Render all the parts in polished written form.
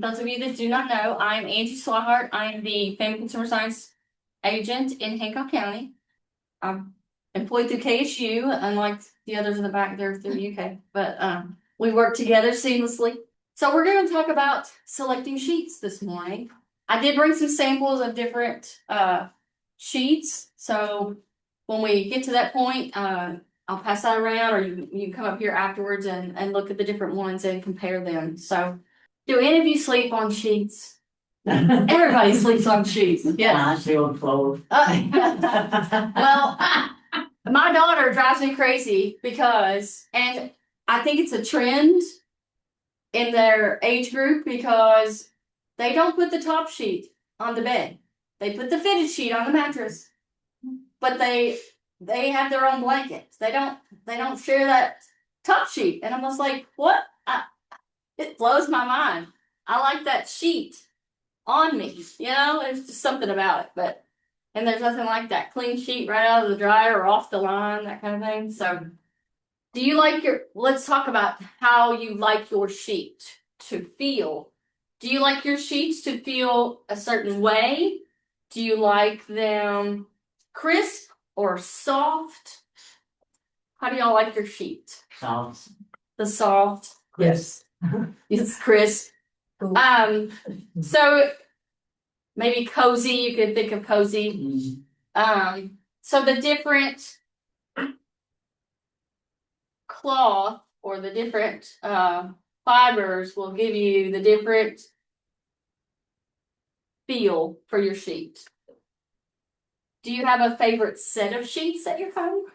those of you that do not know, I'm Angie Swihart. I am the Family Consumer Science agent in Hancock County. I'm employed through KSU, unlike the others in the back, they're through UK. But we work together seamlessly. So we're going to talk about selecting sheets this morning. I did bring some samples of different sheets. So when we get to that point, I'll pass that around, or you can come up here afterwards and look at the different ones and compare them. So, do any of you sleep on sheets? Everybody sleeps on sheets. Yeah, I sleep on clothes. Well, my daughter drives me crazy because, and I think it's a trend in their age group, because they don't put the top sheet on the bed. They put the fitted sheet on the mattress, but they have their own blankets. They don't share that top sheet. And I'm just like, what? It blows my mind. I like that sheet on me. There's just something about it. And there's nothing like that clean sheet right out of the dryer or off the line, that kind of thing. So let's talk about how you like your sheet to feel. Do you like your sheets to feel a certain way? Do you like them crisp or soft? How do y'all like your sheet? Soft. The soft. Crisp. It's crisp. So maybe cozy, you could think of cozy. So the different cloth or the different fibers will give you the different feel for your sheet. Do you have a favorite set of sheets at your home?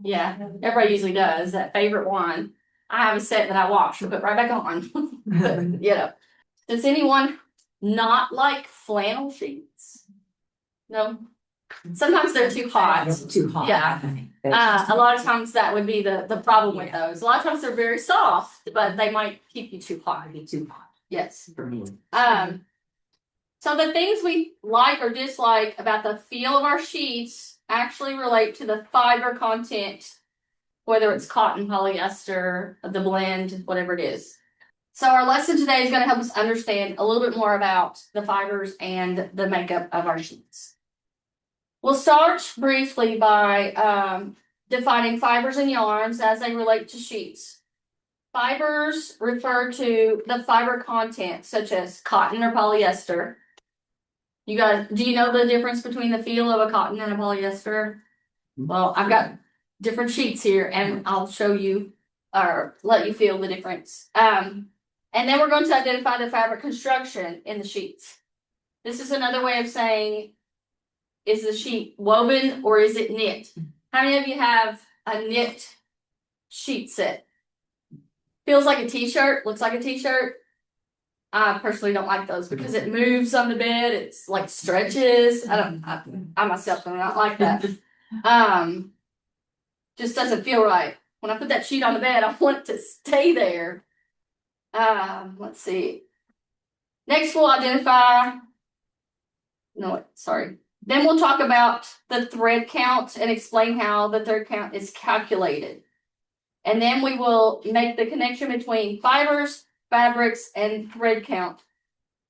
Yeah, everybody usually does. That favorite one. I have a set that I wash and put right back on. But, does anyone not like flannel sheets? No. Sometimes they're too hot. Too hot. Yeah. A lot of times that would be the problem with those. A lot of times they're very soft, but they might keep you too hot. Too hot. Yes. For me. So the things we like or dislike about the feel of our sheets actually relate to the fiber content, whether it's cotton, polyester, the blend, whatever it is. So our lesson today is going to help us understand a little bit more about the fibers and the makeup of our sheets. We'll start briefly by defining fibers and yarns as they relate to sheets. Fibers refer to the fiber content, such as cotton or polyester. Do you know the difference between the feel of a cotton and a polyester? Well, I've got different sheets here, and I'll show you or let you feel the difference. And then we're going to identify the fabric construction in the sheets. This is another way of saying, is the sheet woven or is it knit? How many of you have a knit sheet set? Feels like a t-shirt, looks like a t-shirt. I personally don't like those because it moves on the bed. It's like stretches. I myself do not like that. Just doesn't feel right. When I put that sheet on the bed, I want it to stay there. Let's see. Next we'll identify, Then we'll talk about the thread count and explain how the thread count is calculated. And then we will make the connection between fibers, fabrics, and thread count,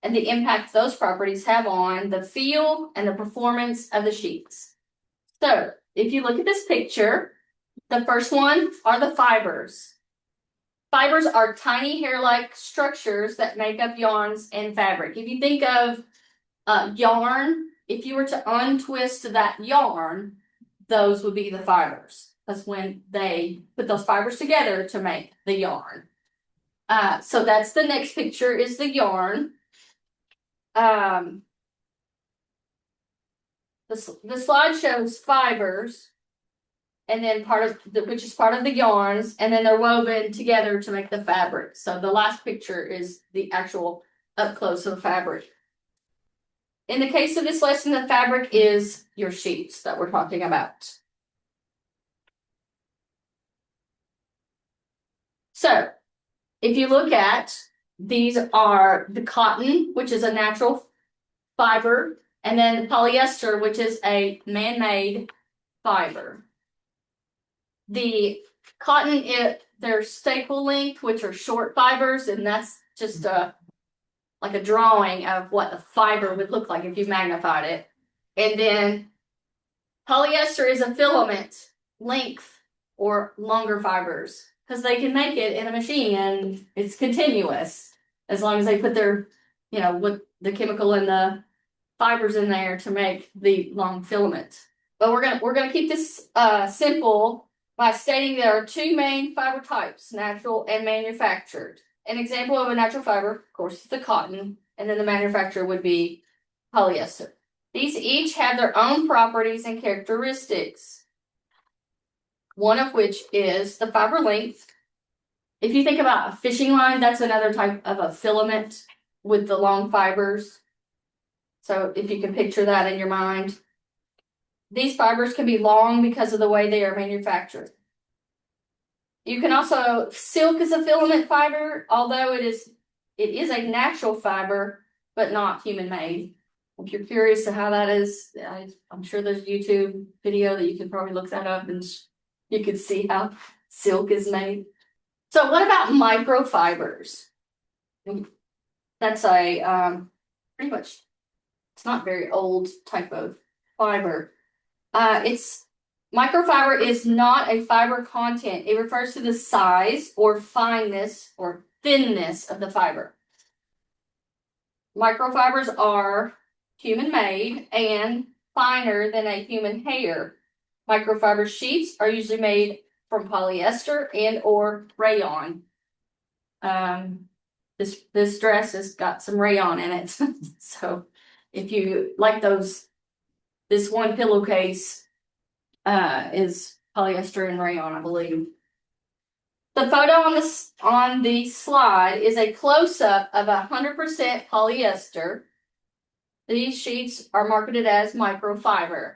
and the impact those properties have on the feel and the performance of the sheets. So, if you look at this picture, the first one are the fibers. Fibers are tiny hair-like structures that make up yarns and fabric. If you think of yarn, if you were to untwist that yarn, those would be the fibers. That's when they put those fibers together to make the yarn. So that's the next picture, is the yarn. The slide shows fibers, and then which is part of the yarns, and then they're woven together to make the fabric. So the last picture is the actual up close of the fabric. In the case of this lesson, the fabric is your sheets that we're talking about. So, if you look at, these are the cotton, which is a natural fiber, and then the polyester, which is a man-made fiber. The cotton, there's staple length, which are short fibers, and that's just like a drawing of what the fiber would look like if you magnified it. And then polyester is a filament length or longer fibers because they can make it in a machine and it's continuous as long as they put their, with the chemical and the fibers in there to make the long filament. But we're gonna keep this simple by stating there are two main fiber types, natural and manufactured. An example of a natural fiber, of course, is the cotton, and then the manufacturer would be polyester. These each have their own properties and characteristics, one of which is the fiber length. If you think about a fishing line, that's another type of a filament with the long fibers. So if you can picture that in your mind. These fibers can be long because of the way they are manufactured. You can also, silk is a filament fiber, although it is a natural fiber, but not human made. If you're curious to how that is, I'm sure there's a YouTube video that you can probably look that up and you can see how silk is made. So what about microfibers? That's a pretty much, it's not very old type of fiber. Microfiber is not a fiber content. It refers to the size or fineness or thinness of the fiber. Microfibers are human made and finer than a human hair. Microfiber sheets are usually made from polyester and or rayon. This dress has got some rayon in it. So if you like those, this one pillowcase is polyester and rayon, I believe. The photo on the slide is a close-up of 100% polyester. These sheets are marketed as microfiber.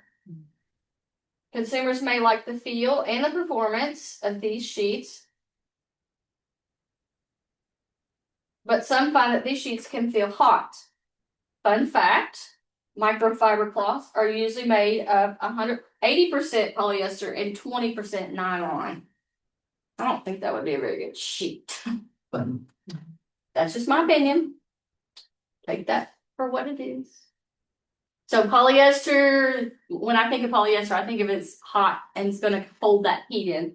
Consumers may like the feel and the performance of these sheets, but some find that these sheets can feel hot. Fun fact, microfiber cloths are usually made of 80% polyester and 20% nylon. I don't think that would be a very good sheet, but that's just my opinion. Take that for what it is. So polyester, when I think of polyester, I think of it's hot and it's going to hold that heat in.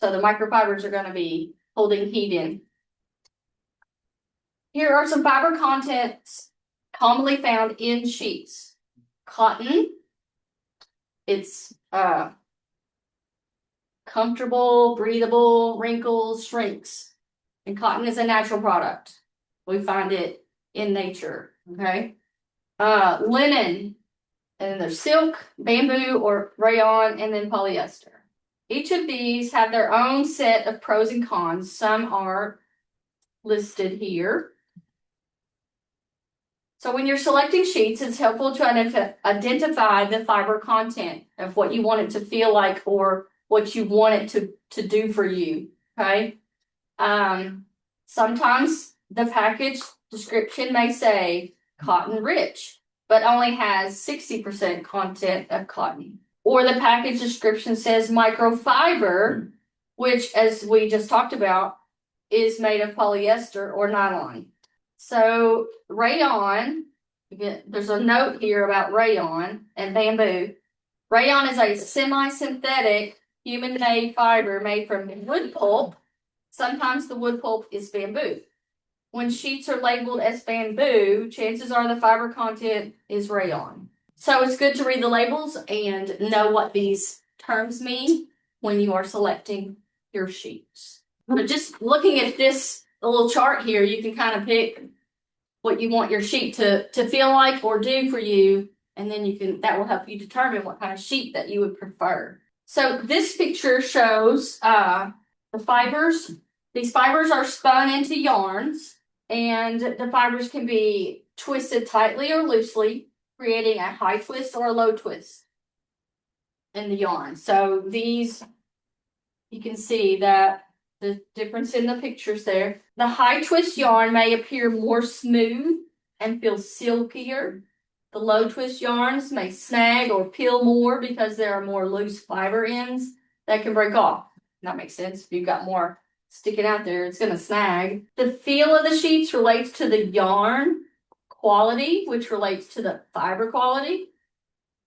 So the microfibers are going to be holding heat in. Here are some fiber contents commonly found in sheets. Cotton, it's comfortable, breathable, wrinkles, shrinks. And cotton is a natural product. We find it in nature, okay? Linen, and there's silk, bamboo, or rayon, and then polyester. Each of these have their own set of pros and cons. Some are listed here. So when you're selecting sheets, it's helpful to identify the fiber content of what you want it to feel like or what you want it to do for you, okay? Sometimes the package description may say cotton rich, but only has 60% content of cotton. Or the package description says microfiber, which, as we just talked about, is made of polyester or nylon. So rayon, again, there's a note here about rayon and bamboo. Rayon is a semi-synthetic human-made fiber made from wood pulp. Sometimes the wood pulp is bamboo. When sheets are labeled as bamboo, chances are the fiber content is rayon. So it's good to read the labels and know what these terms mean when you are selecting your sheets. But just looking at this little chart here, you can kind of pick what you want your sheet to feel like or do for you, and then that will help you determine what kind of sheet that you would prefer. So this picture shows the fibers. These fibers are spun into yarns, and the fibers can be twisted tightly or loosely, creating a high twist or a low twist in the yarn. So these, you can see that the difference in the pictures there. The high twist yarn may appear more smooth and feel silkier. The low twist yarns may snag or peel more because there are more loose fiber ends that can break off. That makes sense if you've got more sticking out there, it's gonna snag. The feel of the sheets relates to the yarn quality, which relates to the fiber quality.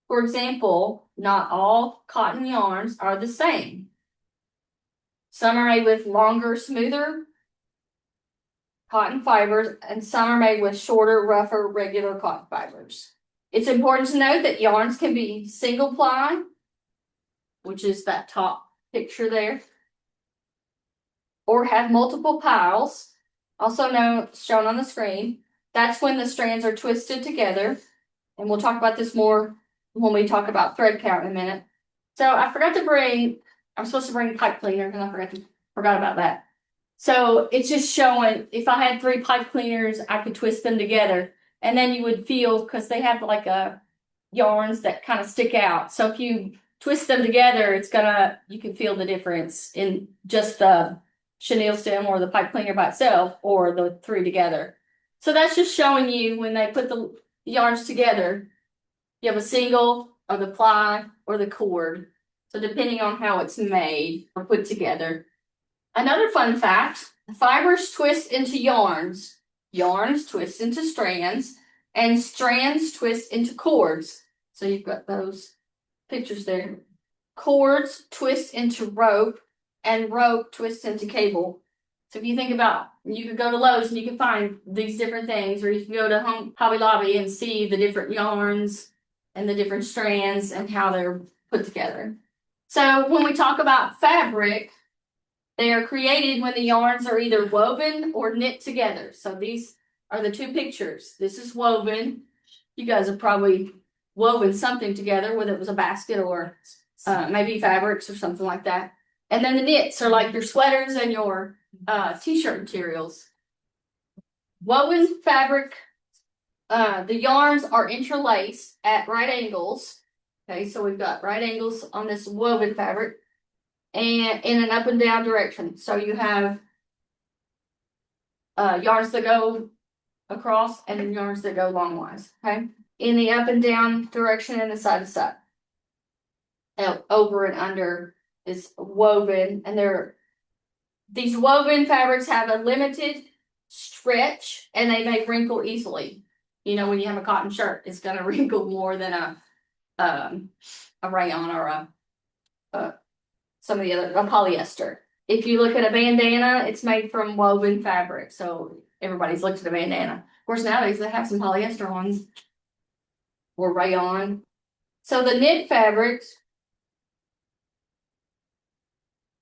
For example, not all cotton yarns are the same. Some are made with longer, smoother cotton fibers, and some are made with shorter, rougher, regular cotton fibers. It's important to note that yarns can be single ply, which is that top picture there, or have multiple piles, also shown on the screen. That's when the strands are twisted together, and we'll talk about this more when we talk about thread count in a minute. So I forgot to bring, I'm supposed to bring pipe cleaner, and I forgot about that. So it's just showing, if I had 3 pipe cleaners, I could twist them together, and then you would feel, because they have like yarns that kind of stick out. So if you twist them together, you can feel the difference in just the chenille stem or the pipe cleaner by itself, or the 3 together. So that's just showing you when they put the yarns together, you have a single or the ply or the cord. So depending on how it's made or put together. Another fun fact, fibers twist into yarns, yarns twist into strands, and strands twist into cords. So you've got those pictures there. Cords twist into rope, and rope twists into cable. So if you think about, you could go to Lowe's and you can find these different things, or you can go to Hobby Lobby and see the different yarns and the different strands and how they're put together. So when we talk about fabric, they are created when the yarns are either woven or knit together. So these are the 2 pictures. This is woven. You guys have probably woven something together, whether it was a basket or maybe fabrics or something like that. And then the knits are like your sweaters and your t-shirt materials. Woven fabric, the yarns are interlaced at right angles. Okay, so we've got right angles on this woven fabric, and in an up and down direction. So you have yarns that go across and then yarns that go longwise. Okay, in the up and down direction and the side to side. Over and under is woven, and these woven fabrics have a limited stretch, and they may wrinkle easily. You know, when you have a cotton shirt, it's going to wrinkle more than a rayon or some of the other, a polyester. If you look at a bandana, it's made from woven fabric. So everybody's looked at a bandana. Of course, nowadays they have some polyester ones or rayon. So the knit fabrics,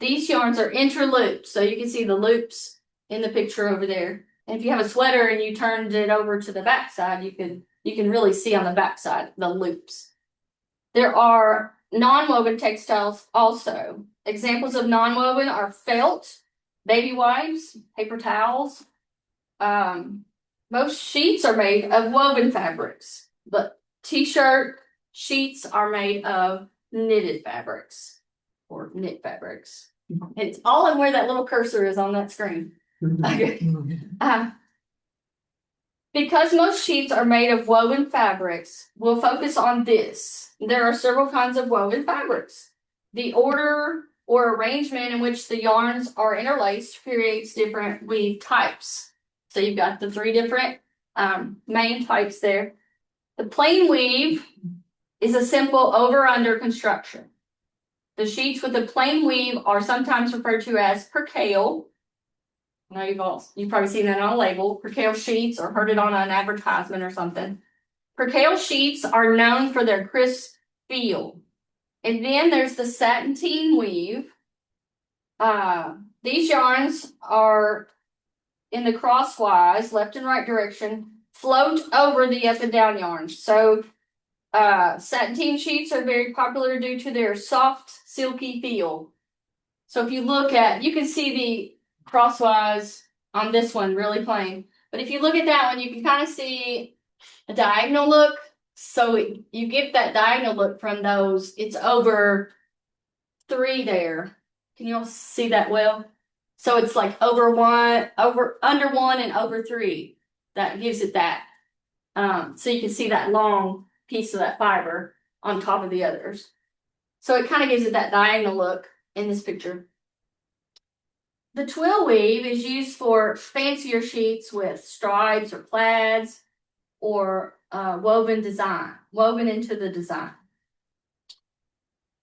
these yarns are interlooped. So you can see the loops in the picture over there. And if you have a sweater and you turned it over to the back side, you can really see on the back side the loops. There are non-woven textiles also. Examples of non-woven are felt, baby wipes, paper towels. Most sheets are made of woven fabrics, but t-shirt sheets are made of knitted fabrics or knit fabrics. It's all in where that little cursor is on that screen. Okay. Because most sheets are made of woven fabrics, we'll focus on this. There are several kinds of woven fabrics. The order or arrangement in which the yarns are interlaced creates different weave types. So you've got the 3 different main types there. The plain weave is a simple over-under construction. The sheets with a plain weave are sometimes referred to as percale. I know you've probably seen that on a label, percale sheets, or heard it on an advertisement or something. Percale sheets are known for their crisp feel. And then there's the sateen weave. These yarns are in the crosswise, left and right direction, float over the up and down yarns. So sateen sheets are very popular due to their soft, silky feel. So if you look you can see the crosswise on this one really plain, but if you look at that one, you can kind of see a diagonal look. So you get that diagonal look from those. It's over 3 there. Can you all see that well? So it's like under 1 and over 3. That gives it that. So you can see that long piece of that fiber on top of the others. So it kind of gives it that diagonal look in this picture. The twill weave is used for fancier sheets with stripes or plaids or woven into the design.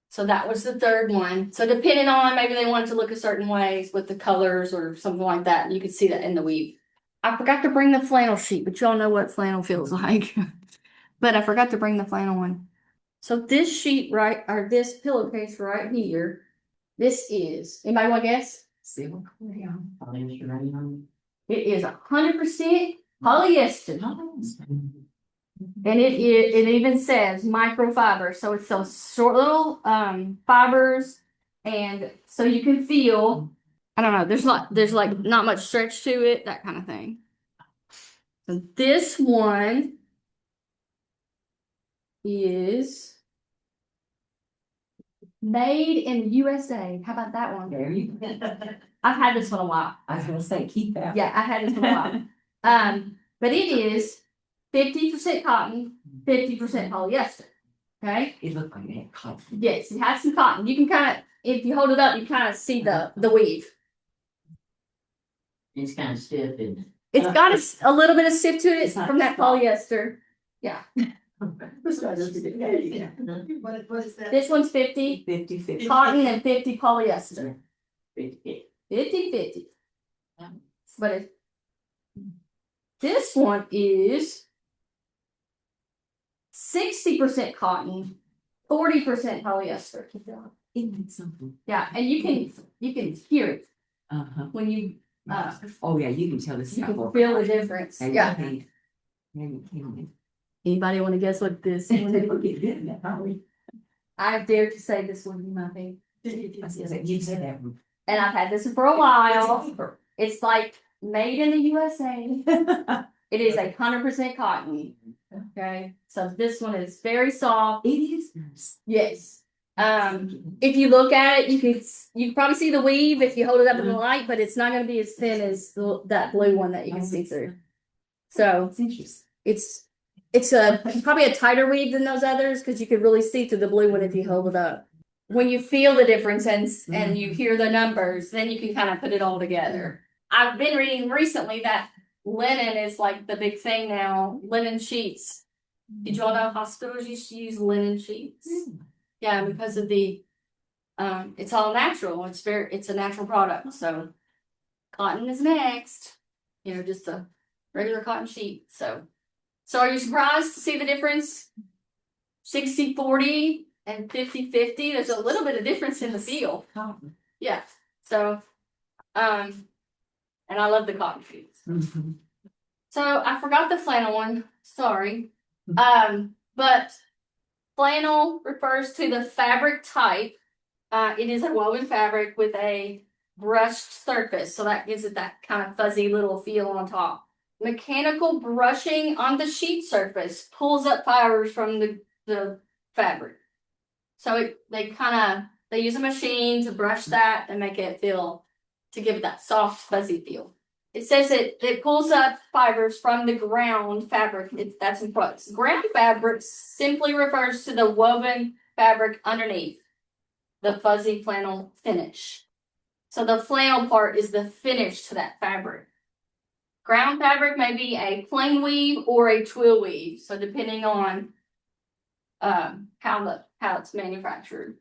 So that was the third one. So depending on, maybe they wanted to look a certain ways with the colors or something like that, and you could see that in the weave. I forgot to bring the flannel sheet, but y'all know what flannel feels like. But I forgot to bring the flannel one. So this sheet or this pillowcase right here, this is, anybody want to guess? Silk. It is 100% polyester. And it even says microfiber. So it's those short little fibers, and so you can feel, I don't know, there's like not much stretch to it, that kind of thing. So this one is made in the USA. How about that one? There you go. I've had this one a while. I was gonna say, keep that. Yeah, I've had this one a while. But it is 50% cotton, 50% polyester. Okay? It looked like it had cotton. Yes, it has some cotton. You can kind of, if you hold it up, you kind of see the weave. It's kind of stiff, isn't it? It's got a little bit of stiff to it It's not from that soft. polyester. Yeah. What is that? This one's 50 50-50. cotton and 50 polyester. 50. 50-50. But this one is 60% cotton, 40% polyester. Isn't it something? Yeah, and you can hear it Uh-huh. when you Oh, yeah, you can tell the you can feel the difference. Yeah. Anybody want to guess what this one is? I dare to say this one be my favorite. And I've had this for a while. It's like made in the USA. It is 100% cotton. Okay, so this one is very soft. It is nice. Yes. If you look at it, you can probably see the weave if you hold it up in the light, but it's not going to be as thin as that blue one that you can see through. So It's interesting. it's probably a tighter weave than those others because you could really see through the blue one if you hold it up. When you feel the difference and you hear the numbers, then you can kind of put it all together. I've been reading recently that linen is like the big thing now. Linen sheets. Did you all know hospitals used to use linen sheets? Yeah, because of the it's all natural. It's a natural product. So cotton is next. Just a regular cotton sheet. So are you surprised to see the difference? 60-40 and 50-50. There's a little bit of difference in the feel. Yeah. So and I love the cotton sheets. Mm-hmm. So I forgot the flannel one. Sorry. But flannel refers to the fabric type. It is a woven fabric with a brushed surface, so that gives it that kind of fuzzy little feel on top. Mechanical brushing on the sheet surface pulls up fibers from the fabric. So they use a machine to brush that and make it to give it that soft, fuzzy feel. It says it pulls up fibers from the ground fabric. That's in quotes. Ground fabric simply refers to the woven fabric underneath the fuzzy flannel finish. So the flannel part is the finish to that fabric. Ground fabric may be a plain weave or a twill weave. So depending on how it's manufactured.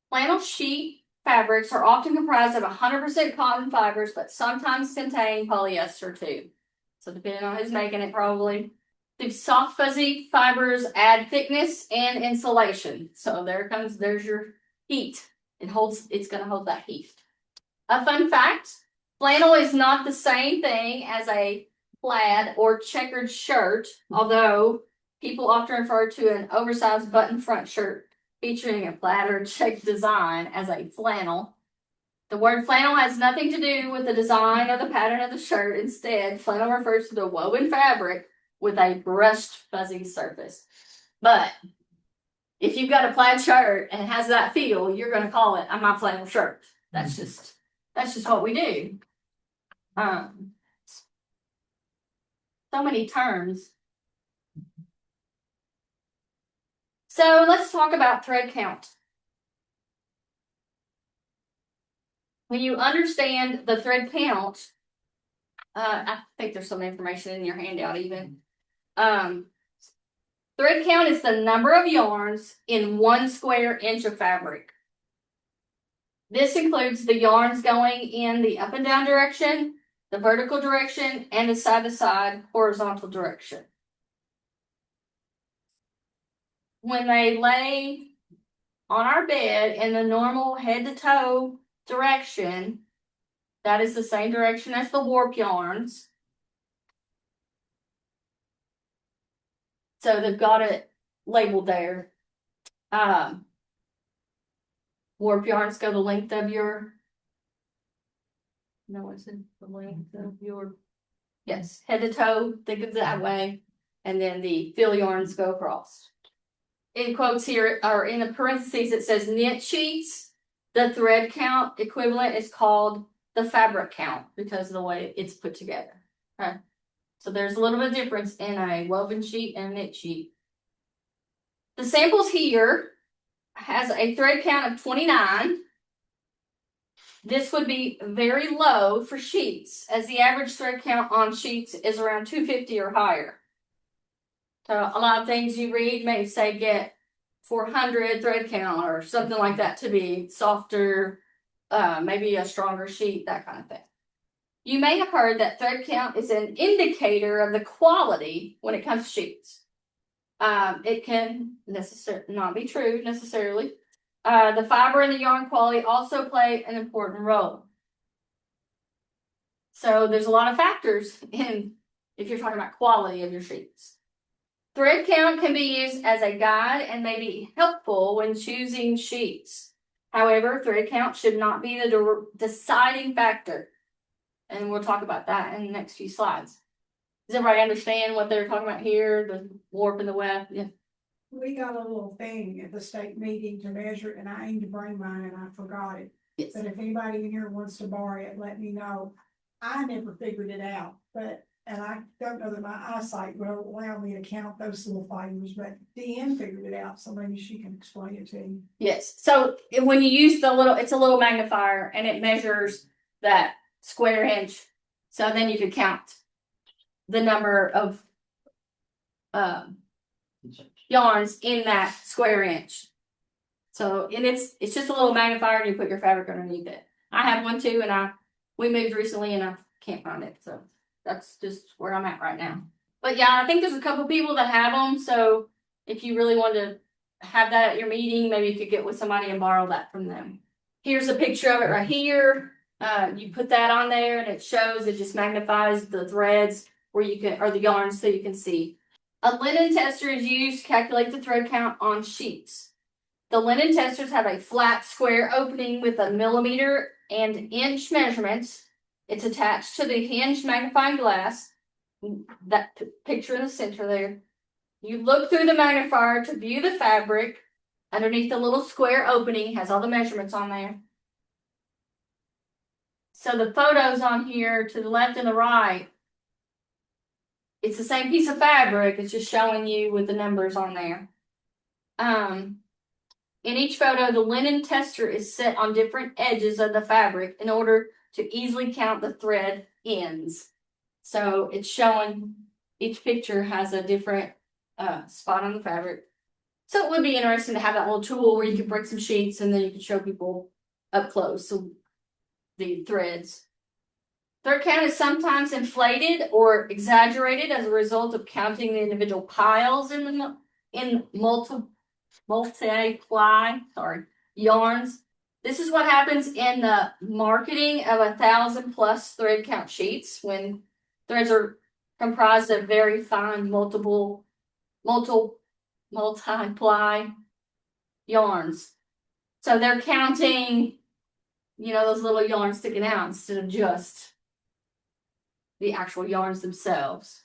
Flannel sheet fabrics are often comprised of 100% cotton fibers, but sometimes contain polyester too. So depending on who's making it, probably. The soft fuzzy fibers add thickness and insulation. So there's your heat. It's going to hold that heat. A fun fact, flannel is not the same thing as a plaid or checkered shirt, although people often refer to an oversized button front shirt featuring a plaid or checked design as a flannel. The word flannel has nothing to do with the design or the pattern of the shirt. Instead, flannel refers to the woven fabric with a brushed fuzzy surface. But if you've got a plaid shirt and it has that feel, you're going to call it my flannel shirt. That's just what we do. So many terms. So let's talk about thread count. when you understand the thread count, I think there's some information in your handout even. Thread count is the number of yarns in 1 square inch of fabric. This includes the yarns going in the up and down direction, the vertical direction, and the side to side horizontal direction. When they lay on our bed in the normal head to toe direction, that is the same direction as the warp yarns. So they've got it labeled there. Warp yarns go the length of your, no, it's in the length of your, yes, head to toe, think of it that way. And then the fill yarns go across. In quotes here, or in the parentheses, it says knit sheets. The thread count equivalent is called the fabric count because of the way it's put together. Okay. So there's a little bit of difference in a woven sheet and a knit sheet. The samples here has a thread count of 29. This would be very low for sheets, as the average thread count on sheets is around 250 or higher. So a lot of things you read may say get 400 thread count or something like that to be softer, maybe a stronger sheet, that kind of thing. You may have heard that thread count is an indicator of the quality when it comes to sheets. It can not be true necessarily. The fiber and the yarn quality also play an important role. So there's a lot of factors in if you're talking about quality of your sheets. Thread count can be used as a guide and may be helpful when choosing sheets. However, thread count should not be the deciding factor. And we'll talk about that in the next few slides. Does everybody understand what they're talking about here? The warp and the weft? Yeah. We got a little thing at the state meeting to measure, and I aimed to bring mine and I forgot it. Yes. But if anybody in here wants to borrow it, let me know. I never figured it out, and I don't know that my eyesight will allow me to count those little fibers, but Deanne figured it out, so maybe she can explain it to you. Yes. So when you use the little, it's a little magnifier and it measures that square inch. So then you can count the number of yarns in that square inch. So, and it's just a little magnifier and you put your fabric underneath it. I have one too, and we moved recently and I can't find it. So that's just where I'm at right now. But yeah, I think there's a couple people that have them. So if you really want to have that at your meeting, maybe you could get with somebody and borrow that from them. Here's a picture of it right here. You put that on there and it shows, it just magnifies the threads where you can, or the yarns, so you can see. A linen tester is used to calculate the thread count on sheets. The linen testers have a flat square opening with a millimeter and inch measurements. It's attached to the hinged magnifying glass. That picture in the center there. You look through the magnifier to view the fabric. Underneath the little square opening has all the measurements on there. So the photos on here to the left and the right, it's the same piece of fabric. It's just showing you with the numbers on there. In each photo, the linen tester is set on different edges of the fabric in order to easily count the thread ends. So it's showing each picture has a different spot on the fabric. So it would be interesting to have that little tool where you can break some sheets and then you can show people up close so the threads. Thread count is sometimes inflated or exaggerated as a result of counting the individual piles in multiply yarns. This is what happens in the marketing of 1,000+ thread count sheets when threads are comprised of very fine multiply yarns. So they're counting, those little yarns sticking out instead of just the actual yarns themselves.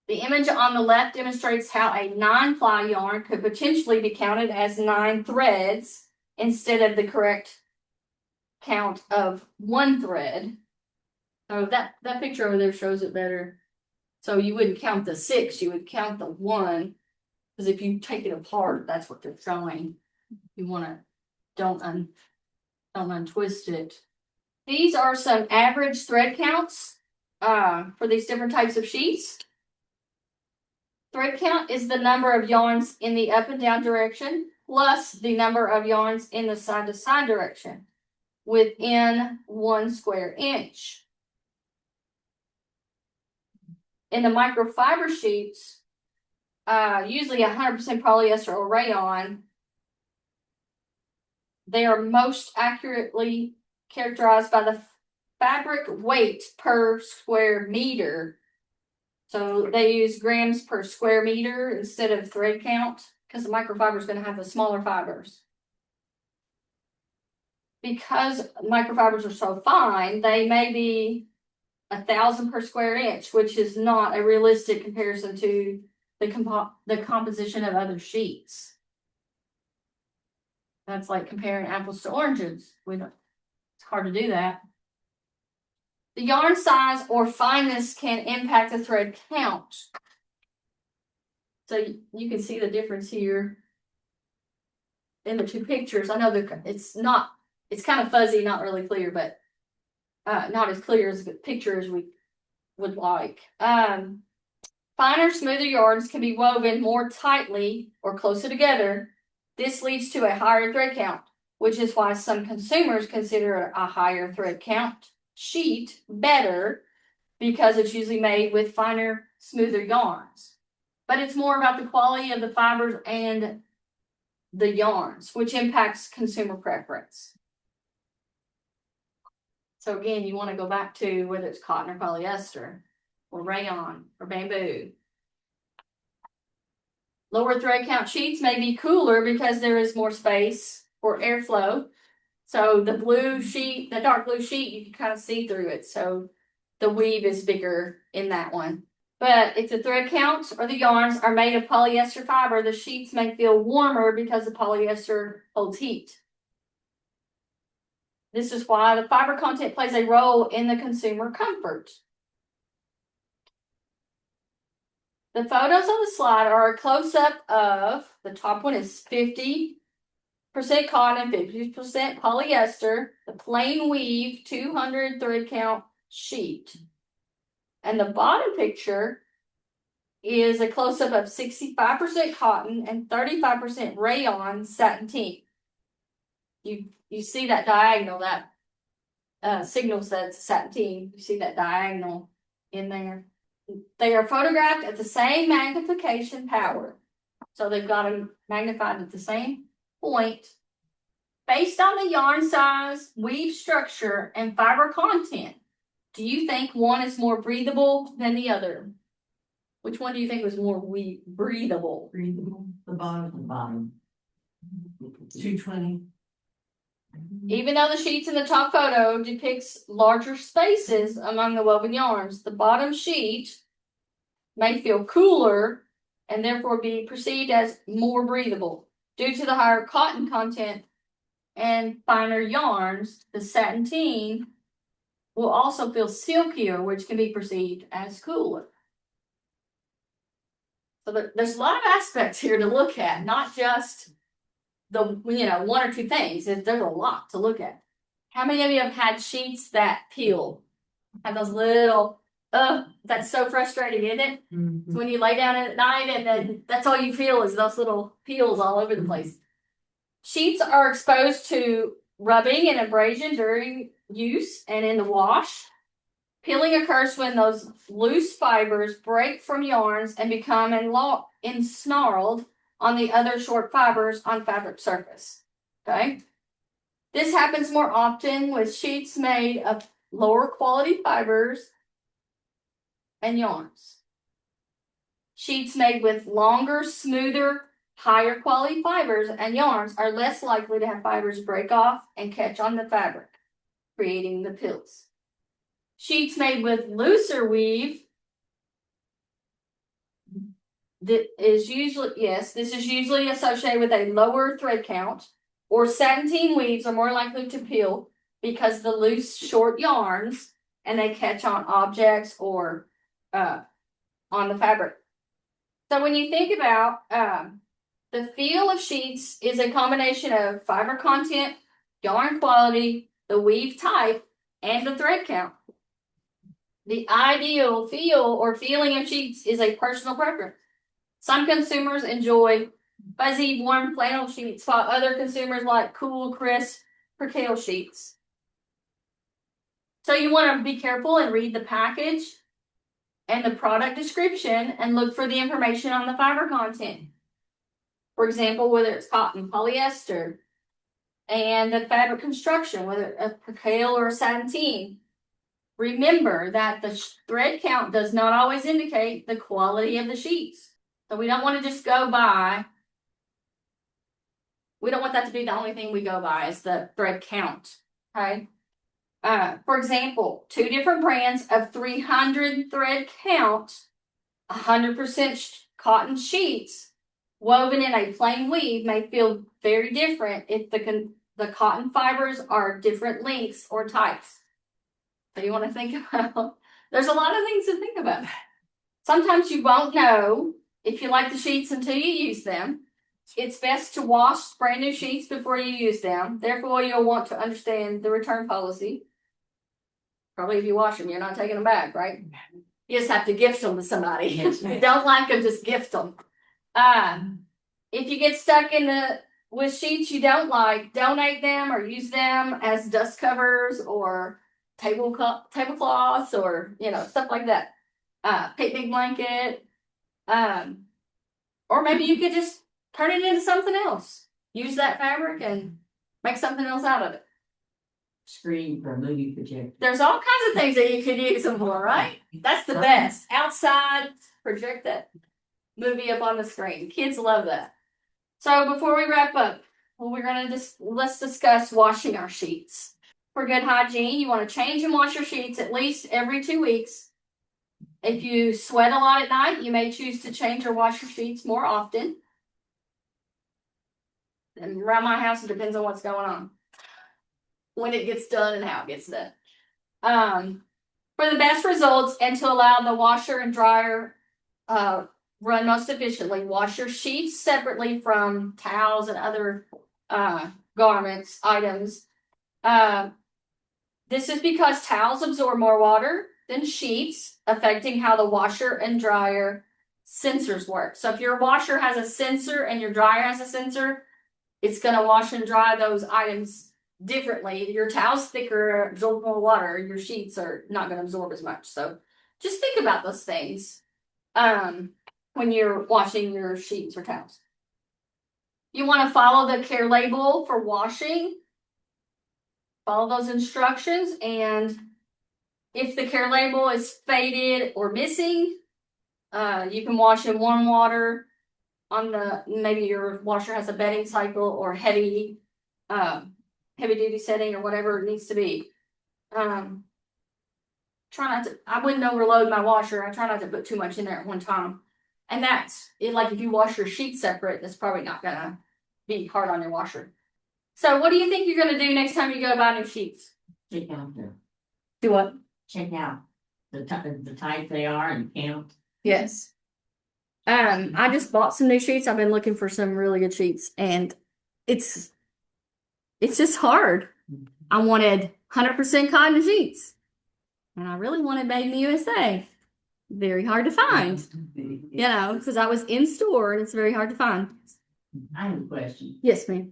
The image on the left demonstrates how a 9-ply yarn could potentially be counted as 9 threads instead of the correct count of 1 thread. So that picture over there shows it better. So you wouldn't count the 6, you would count the 1. Because if you take it apart, that's what they're showing. You want to don't untwist it. These are some average thread counts for these different types of sheets. Thread count is the number of yarns in the up and down direction plus the number of yarns in the side to side direction within 1 square inch. In the microfiber sheets, usually 100% polyester or rayon, they are most accurately characterized by the fabric weight per square meter. So they use grams per square meter instead of thread count because the microfiber is going to have the smaller fibers. Because microfibers are so fine, they may be 1,000 per square inch, which is not a realistic comparison to the composition of other sheets. That's like comparing apples to oranges. It's hard to do that. The yarn size or fineness can impact the thread count. So you can see the difference here in the two pictures. I know that it's kind of fuzzy, not really clear, but not as clear as the picture as we would like. Finer, smoother yarns can be woven more tightly or closer together. This leads to a higher thread count, which is why some consumers consider a higher thread count sheet better because it's usually made with finer, smoother yarns. But it's more about the quality of the fibers and the yarns, which impacts consumer preference. So again, you want to go back to whether it's cotton or polyester or rayon or bamboo. Lower thread count sheets may be cooler because there is more space for airflow. So the blue sheet, the dark blue sheet, you can kind of see through it. So the weave is bigger in that one. But if the thread counts or the yarns are made of polyester fiber, the sheets may feel warmer because the polyester holds heat. This is why the fiber content plays a role in the consumer comfort. The photos on the slide are a close-up of, the top one is 50% cotton and 50% polyester, the plain weave 200 thread count sheet. And the bottom picture is a close-up of 65% cotton and 35% rayon satin tee. You see that diagonal, that signals that it's satin tee. You see that diagonal in there. They are photographed at the same magnification power. So they've got them magnified at the same point. Based on the yarn size, weave structure, and fiber content, do you think one is more breathable than the other? Which one do you think was more breathable? Breathable. The bottom. 220. Even though the sheets in the top photo depicts larger spaces among the woven yarns, the bottom sheet may feel cooler and therefore be perceived as more breathable. Due to the higher cotton content and finer yarns, the satin tee will also feel silkier, which can be perceived as cooler. So there's a lot of aspects here to look at, not just the one or two things. There's a lot to look at. How many of you have had sheets that peel? Have those little, that's so frustrating, isn't it? Mm-hmm. So when you lay down at night and then that's all you feel is those little peels all over the place. Sheets are exposed to rubbing and abrasion during use and in the wash. Peeling occurs when those loose fibers break from yarns and become ensnarled on the other short fibers on fabric surface. Okay? This happens more often with sheets made of lower quality fibers and yarns. Sheets made with longer, smoother, higher quality fibers and yarns are less likely to have fibers break off and catch on the fabric, creating the pills. Sheets made with looser weave, this is usually associated with a lower thread count, or satin tee weaves are more likely to peel because the loose, short yarns and they catch on objects or on the fabric. So when you think about the feel of sheets is a combination of fiber content, yarn quality, the weave type, and the thread count. The ideal feel or feeling of sheets is a personal preference. Some consumers enjoy fuzzy, warm flannel sheets, while other consumers like cool, crisp percale sheets. So you want to be careful and read the package and the product description and look for the information on the fiber content. For example, whether it's cotton, polyester, and the fabric construction, whether a percale or a sateen. Remember that the thread count does not always indicate the quality of the sheets. So we don't want to just go by. We don't want that to be the only thing we go by is the thread count. Okay. For example, 2 different brands of 300 thread count, 100% cotton sheets woven in a plain weave may feel very different if the cotton fibers are different lengths or types. So you want to think about, there's a lot of things to think about. Sometimes you won't know if you like the sheets until you use them. It's best to wash brand new sheets before you use them. Therefore, you'll want to understand the return policy. Probably if you wash them, you're not taking them back, right? You just have to gift them to somebody. If you don't like them, just gift them. If you get stuck with sheets you don't like, donate them or use them as dust covers or tablecloths or stuff like that. Picnic blanket. Or maybe you could just turn it into something else. Use that fabric and make something else out of it. Screen for a movie projector. There's all kinds of things that you could use them for, right? That's the best. Outside, project that movie up on the screen. Kids love that. So before we wrap up, let's discuss washing our sheets. For good hygiene, you want to change and wash your sheets at least every 2 weeks. If you sweat a lot at night, you may choose to change or wash your sheets more often. And around my house, it depends on what's going on. When it gets done and how it gets done. For the best results and to allow the washer and dryer run most efficiently, wash your sheets separately from towels and other garments, items. This is because towels absorb more water than sheets, affecting how the washer and dryer sensors work. So if your washer has a sensor and your dryer has a sensor, it's going to wash and dry those items differently. Your towel's thicker, absorb more water. Your sheets are not going to absorb as much. So just think about those things when you're washing your sheets or towels. You want to follow the care label for washing. Follow those instructions, and if the care label is faded or missing, you can wash in warm water maybe your washer has a bedding cycle or heavy duty setting or whatever it needs to be. Try not to, I wouldn't overload my washer. I try not to put too much in there at one time. And that's it. Like if you wash your sheets separate, that's probably not gonna be hard on your washer. So what do you think you're gonna do next time you go buy new sheets? Check out Do what? check out the type they are and count. Yes. I just bought some new sheets. I've been looking for some really good sheets, and it's just hard. I wanted 100% cotton sheets, and I really wanted made in the USA. Very hard to find, because I was in store and it's very hard to find. I have a question. Yes, ma'am.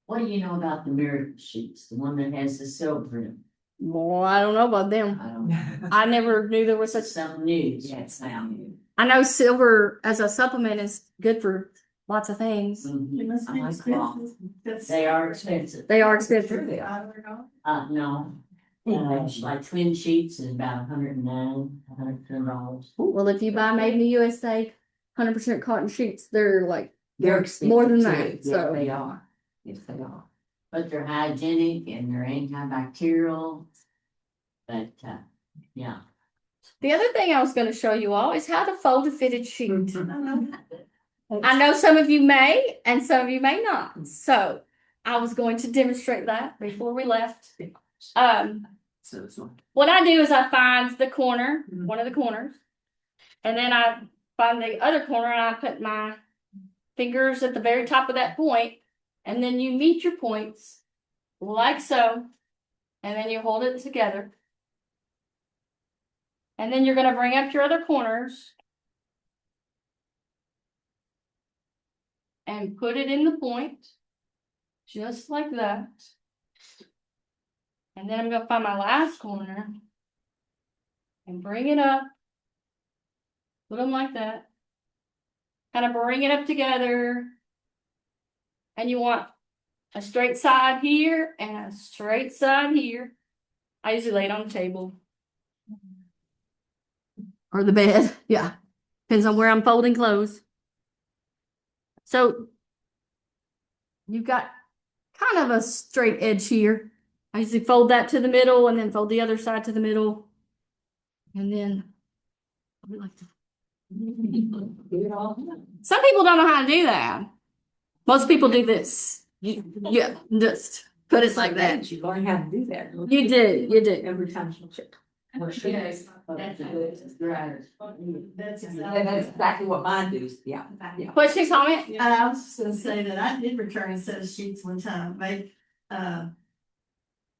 What do you know about the miracle sheets? The one that has the silver in them? Well, I don't know about them. I don't know. I never knew there was such. Some news. Yes, now. I know silver as a supplement is good for lots of things. must be I like expensive. cloth. They are expensive. They are expensive. No. Like twin sheets is about $110. Well, if you buy made in the USA 100% cotton sheets, they're like They're expensive more than too. that. Yes, So they are. Yes, they are. But they're hygienic and they're antibacterial. But yeah. the other thing I was going to show you all is how to fold a fitted sheet. I know some of you may and some of you may not. So I was going to demonstrate that before we left. What I do is I find the corner, one of the corners, and then I find the other corner and I put my fingers at the very top of that point, and then you meet your points like so, and then you hold it together. And then you're gonna bring up your other corners. And put it in the point. Just like that. And then I'm gonna find my last corner. And bring it up. Put them like that. Kind of bring it up together. And you want a straight side here and a straight side here. I usually lay it on the table. Or the bed, yeah. Depends on where I'm folding clothes. So you've got kind of a straight edge here. I usually fold that to the middle and then fold the other side to the middle. And then I like to Do it all. some people don't know how to do that. Most people do this. Yeah, just put it like that. You learn how to do that. You do. Every time you check. Yes. That's right. That's And that's exactly what mine do, yeah, yeah. Question, comment? I was just gonna say that I did return a set of sheets one time,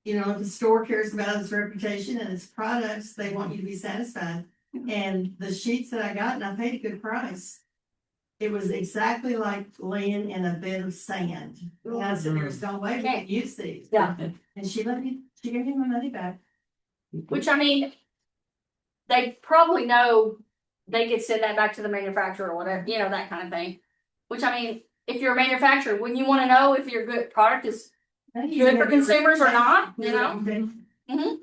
if the store cares about its reputation and its products, they want you to be satisfied. And the sheets that I got, and I paid a good price. It was exactly like laying in a bed of sand. And I said, there's no way we can use these. Yeah. And she gave me my money back. Which I mean, they probably know they could send that back to the manufacturer or whatever, that kind of thing. Which I mean, if you're a manufacturer, wouldn't you want to know if your good product is good for consumers or not? You know? Mm-hmm.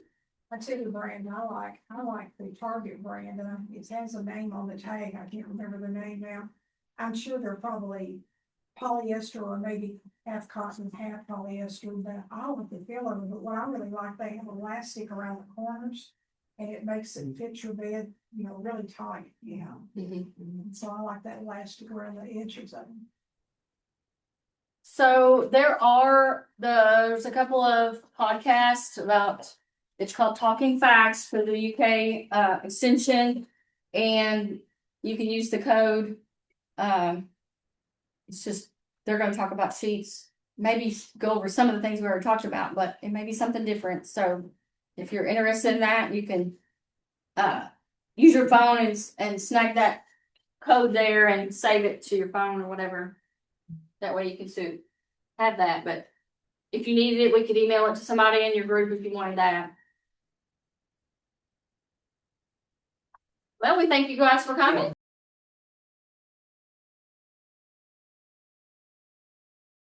I tell you the brand I like the Target brand, and it has a name on the tag, I can't remember the name now. I'm sure they're probably polyester or maybe half cotton, half polyester, but I like the feel of it, but what I really like, they have elastic around the corners. And it makes it fit your bed, really tight, So I like that elastic around the edges of them. So there's a couple of podcasts about, it's called Talking Facts for the UK extension, and you can use the code. It's just, they're going to talk about sheets, maybe go over some of the things we already talked about, but it may be something different. So if you're interested in that, you can use your phone and snag that code there and save it to your phone or whatever. That way you can have that. But if you needed it, we could email it to somebody in your group if you wanted that. Well, we thank you guys for coming.